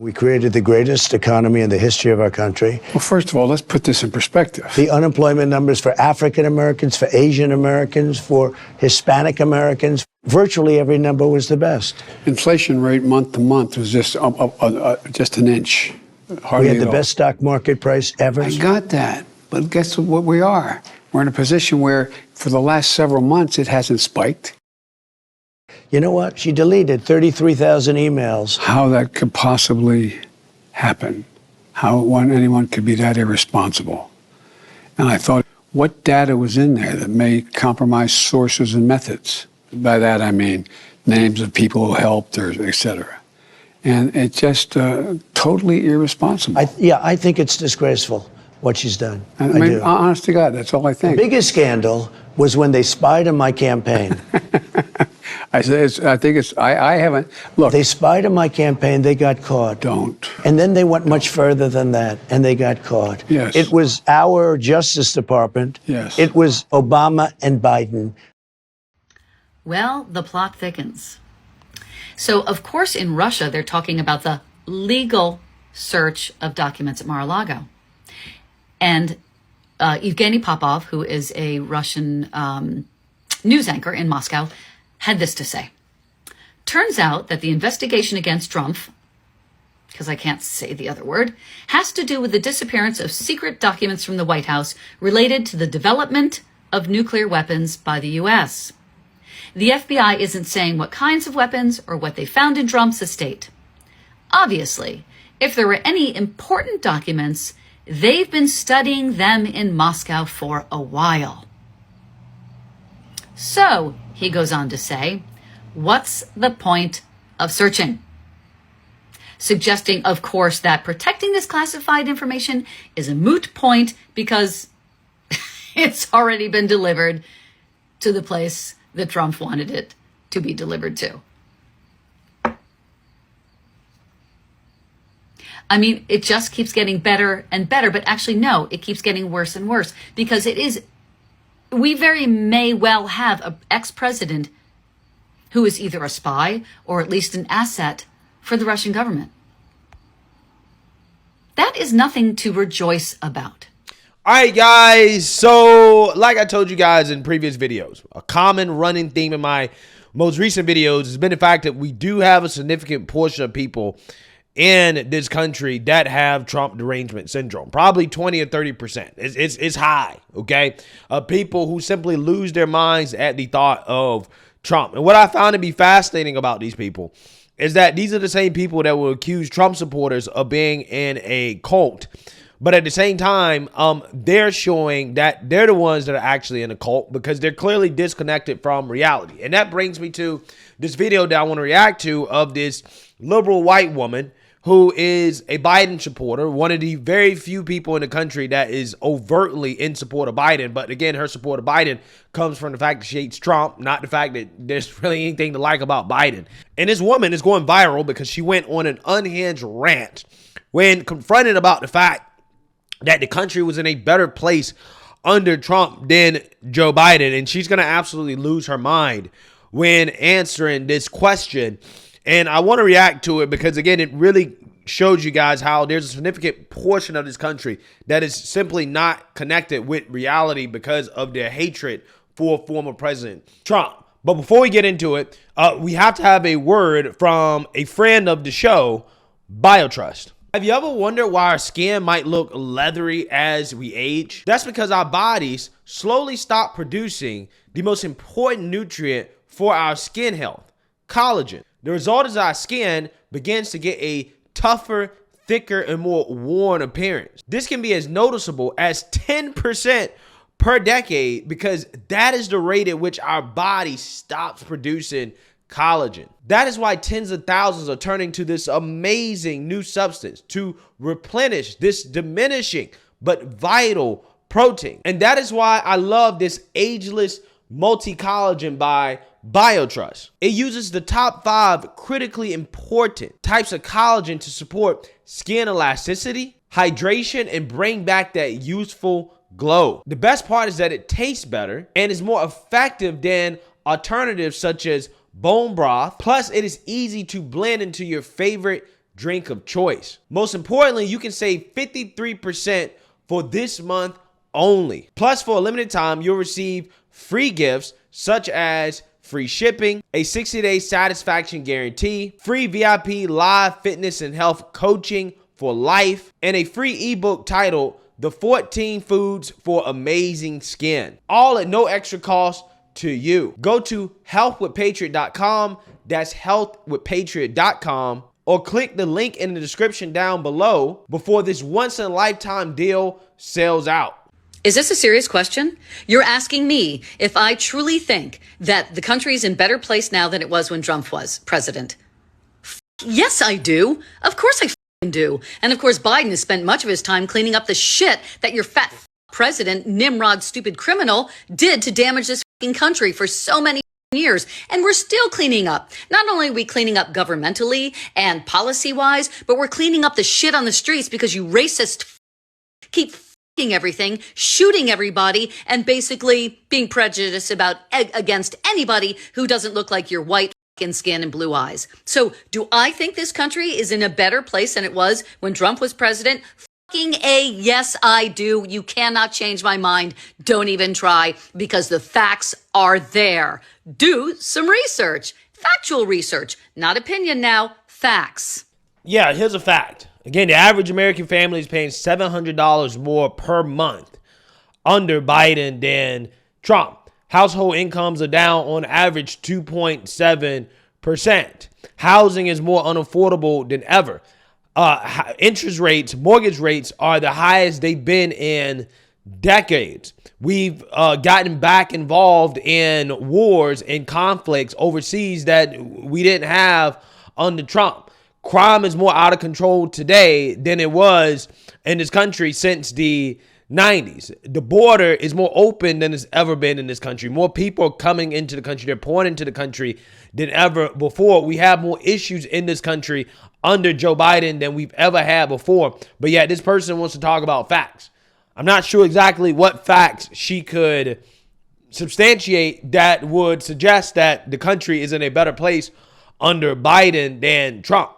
We created the greatest economy in the history of our country. Well, first of all, let's put this in perspective. The unemployment numbers for African Americans, for Asian Americans, for Hispanic Americans, virtually every number was the best. Inflation rate month to month was just an inch. We had the best stock market price ever. I got that. But guess what we are? We're in a position where for the last several months, it hasn't spiked. You know what? She deleted 33,000 emails. How that could possibly happen. How anyone could be that irresponsible. And I thought, what data was in there that may compromise sources and methods? By that, I mean names of people who helped or et cetera. And it's just totally irresponsible. I think it's disgraceful what she's done. I mean, honest to God, that's all I think. The biggest scandal was when they spied on my campaign. I haven't, look. They spied on my campaign, they got caught. Don't. And then they went much further than that, and they got caught. Yes. It was our Justice Department. Yes. It was Obama and Biden. Well, the plot thickens. So, of course, in Russia, they're talking about the legal search of documents at Mar-a-Lago. And Evgeny Popov, who is a Russian news anchor in Moscow, had this to say. Turns out that the investigation against Trump, because I can't say the other word, has to do with the disappearance of secret documents from the White House related to the development of nuclear weapons by the U.S. The FBI isn't saying what kinds of weapons or what they found in Trump's estate. Obviously, if there were any important documents, they've been studying them in Moscow for a while. So, he goes on to say, what's the point of searching? Suggesting, of course, that protecting this classified information is a moot point because it's already been delivered to the place that Trump wanted it to be delivered to. I mean, it just keeps getting better and better, but actually, no, it keeps getting worse and worse because we very may well have an ex-president who is either a spy or at least an asset for the Russian government. That is nothing to rejoice about. All right, guys. So like I told you guys in previous videos, a common running theme in my most recent videos has been the fact that we do have a significant portion of people in this country that have Trump derangement syndrome, probably 20 or 30%. It's high, okay? People who simply lose their minds at the thought of Trump. And what I found to be fascinating about these people is that these are the same people that will accuse Trump supporters of being in a cult. But at the same time, they're showing that they're the ones that are actually in a cult because they're clearly disconnected from reality. And that brings me to this video that I want to react to of this liberal white woman who is a Biden supporter, one of the very few people in the country that is overtly in support of Biden. But again, her support of Biden comes from the fact that she hates Trump, not the fact that there's really anything to like about Biden. And this woman is going viral because she went on an unhinged rant when confronted about the fact that the country was in a better place under Trump than Joe Biden. And she's going to absolutely lose her mind when answering this question. And I want to react to it because, again, it really shows you guys how there's a significant portion of this country that is simply not connected with reality because of their hatred for former President Trump. But before we get into it, we have to have a word from a friend of the show, BioTrust. Have you ever wondered why our skin might look leathery as we age? That's because our bodies slowly stop producing the most important nutrient for our skin health, collagen. The result is our skin begins to get a tougher, thicker, and more worn appearance. This can be as noticeable as 10% per decade because that is the rate at which our body stops producing collagen. That is why tens of thousands are turning to this amazing new substance to replenish this diminishing but vital protein. And that is why I love this ageless multi-collagen by BioTrust. It uses the top 5 critically important types of collagen to support skin elasticity, hydration, and bring back that youthful glow. The best part is that it tastes better and is more effective than alternatives such as bone broth. Plus, it is easy to blend into your favorite drink of choice. Most importantly, you can save 53% for this month only. Plus, for a limited time, you'll receive free gifts such as free shipping, a 60-day satisfaction guarantee, free VIP live fitness and health coaching for life, and a free ebook titled The 14 Foods for Amazing Skin, all at no extra cost to you. Go to healthwithpatriot.com, that's healthwithpatriot.com, or click the link in the description down below before this once-in-a-lifetime deal sells out. Is this a serious question? You're asking me if I truly think that the country is in better place now than it was when Trump was president. Yes, I do. Of course I do. And of course, Biden has spent much of his time cleaning up the shit that your fat president, Nimrod, stupid criminal, did to damage this country for so many years. And we're still cleaning up. Not only are we cleaning up governmentally and policy-wise, but we're cleaning up the shit on the streets because you racist keep everything, shooting everybody, and basically being prejudiced against anybody who doesn't look like your white skin and blue eyes. So do I think this country is in a better place than it was when Trump was president? Yes, I do. You cannot change my mind. Don't even try, because the facts are there. Do some research, factual research, not opinion now, facts. Yeah, here's a fact. Again, the average American family is paying $700 more per month under Biden than Trump. Household incomes are down on average 2.7%. Housing is more unaffordable than ever. Interest rates, mortgage rates are the highest they've been in decades. We've gotten back involved in wars and conflicts overseas that we didn't have under Trump. Crime is more out of control today than it was in this country since the 90s. The border is more open than it's ever been in this country. More people are coming into the country. They're pouring into the country than ever before. We have more issues in this country under Joe Biden than we've ever had before. But yet this person wants to talk about facts. I'm not sure exactly what facts she could substantiate that would suggest that the country is in a better place under Biden than Trump.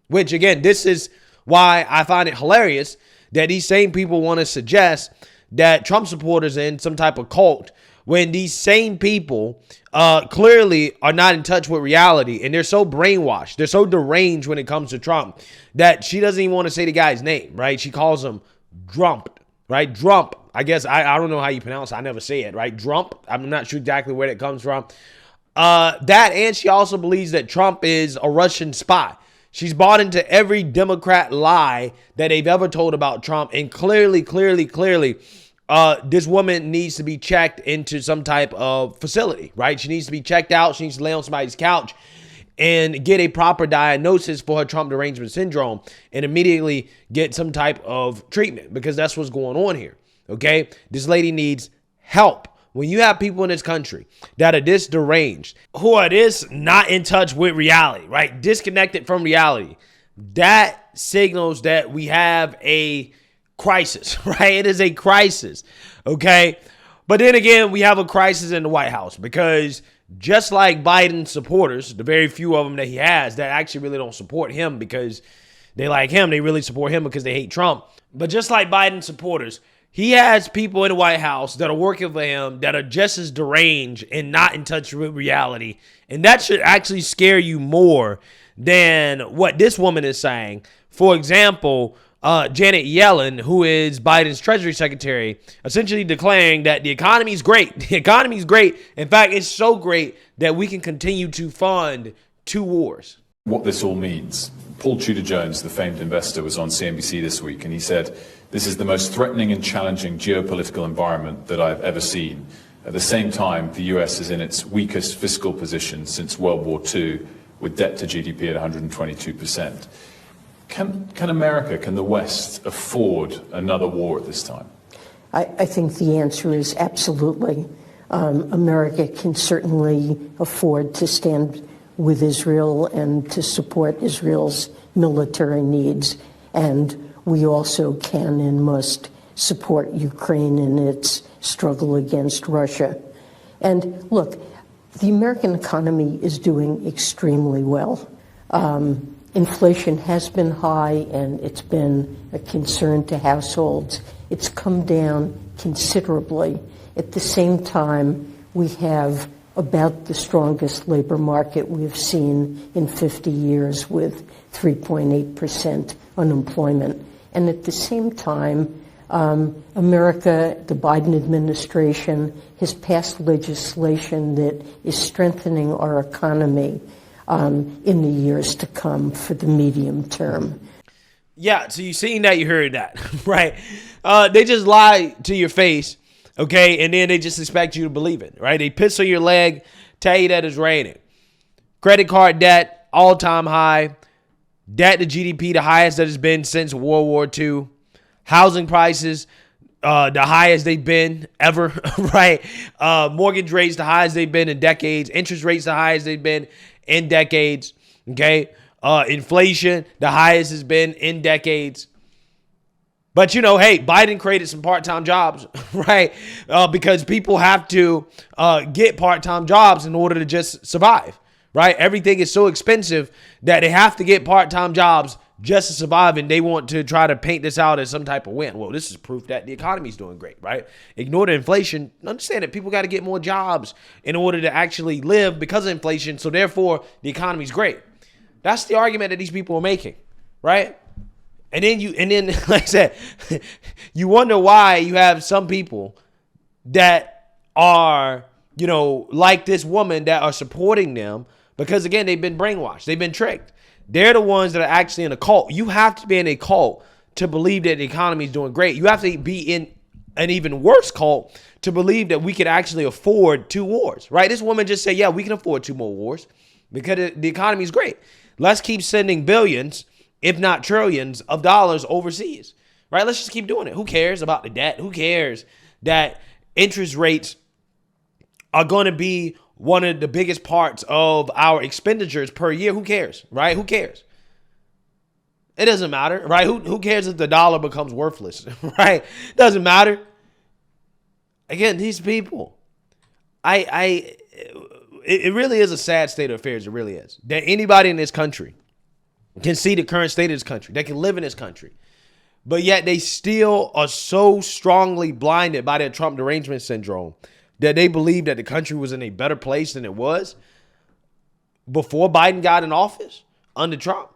Which, again, this is why I find it hilarious that these same people want to suggest that Trump supporters are in some type of cult when these same people clearly are not in touch with reality, and they're so brainwashed, they're so deranged when it comes to Trump that she doesn't even want to say the guy's name, right? She calls him Drump, right? Drump. I guess I don't know how you pronounce it. I never say it, right? Drump. I'm not sure exactly where that comes from. That, and she also believes that Trump is a Russian spy. She's bought into every Democrat lie that they've ever told about Trump. And clearly, this woman needs to be checked into some type of facility, right? She needs to be checked out. She needs to lay on somebody's couch and get a proper diagnosis for her Trump derangement syndrome and immediately get some type of treatment, because that's what's going on here, okay? This lady needs help. When you have people in this country that are this deranged, who are this not in touch with reality, right? Disconnected from reality, that signals that we have a crisis, right? It is a crisis, okay? But then again, we have a crisis in the White House, because just like Biden supporters, the very few of them that he has that actually really don't support him because they like him, they really support him because they hate Trump. But just like Biden supporters, he has people in the White House that are working for him that are just as deranged and not in touch with reality. And that should actually scare you more than what this woman is saying. For example, Janet Yellen, who is Biden's Treasury Secretary, essentially declaring that the economy is great. The economy is great. In fact, it's so great that we can continue to fund 2 wars. What this all means. Paul Tudor-Jones, the famed investor, was on CNBC this week, and he said, "This is the most threatening and challenging geopolitical environment that I've ever seen. At the same time, the US is in its weakest fiscal position since World War II, with debt to GDP at 122%. Can America, can the West afford another war at this time?" I think the answer is absolutely. America can certainly afford to stand with Israel and to support Israel's military needs. And we also can and must support Ukraine in its struggle against Russia. And look, the American economy is doing extremely well. Inflation has been high, and it's been a concern to households. It's come down considerably. At the same time, we have about the strongest labor market we've seen in 50 years, with 3.8% unemployment. And at the same time, America, the Biden administration, has passed legislation that is strengthening our economy in the years to come for the medium term. Yeah, so you seen that, you heard that, right? They just lie to your face, okay, and then they just expect you to believe it, right? They piss on your leg, tell you that it's raining. Credit card debt, all-time high. Debt to GDP, the highest that it's been since World War II. Housing prices, the highest they've been ever, right? Mortgage rates, the highest they've been in decades. Interest rates, the highest they've been in decades, okay? Inflation, the highest it's been in decades. But, you know, hey, Biden created some part-time jobs, right? Because people have to get part-time jobs in order to just survive, right? Everything is so expensive that they have to get part-time jobs just to survive, and they want to try to paint this out as some type of win. Well, this is proof that the economy is doing great, right? Ignore the inflation. Understand that people got to get more jobs in order to actually live because of inflation, so therefore the economy is great. That's the argument that these people are making, right? And then, like I said, you wonder why you have some people that are, you know, like this woman that are supporting them because, again, they've been brainwashed. They've been tricked. They're the ones that are actually in a cult. You have to be in a cult to believe that the economy is doing great. You have to be in an even worse cult to believe that we could actually afford 2 wars, right? This woman just said, yeah, we can afford 2 more wars because the economy is great. Let's keep sending billions, if not trillions, of dollars overseas, right? Let's just keep doing it. Who cares about the debt? Who cares that interest rates are going to be one of the biggest parts of our expenditures per year? Who cares, right? Who cares? It doesn't matter, right? Who cares if the dollar becomes worthless, right? Doesn't matter. Again, these people, it really is a sad state of affairs. It really is. That anybody in this country can see the current state of this country. They can live in this country. But yet they still are so strongly blinded by their Trump derangement syndrome that they believe that the country was in a better place than it was before Biden got in office under Trump.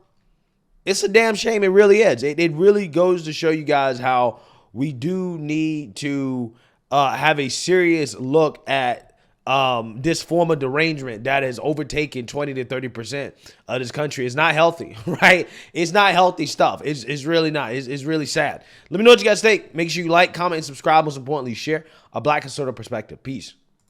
It's a damn shame. It really is. It really goes to show you guys how we do need to have a serious look at this form of derangement that has overtaken 20 to 30% of this country. It's not healthy, right? It's not healthy stuff. It's really not. It's really sad. Let me know what you guys think. Make sure you like, comment, and subscribe. Most importantly, share a Black conservative perspective. Peace.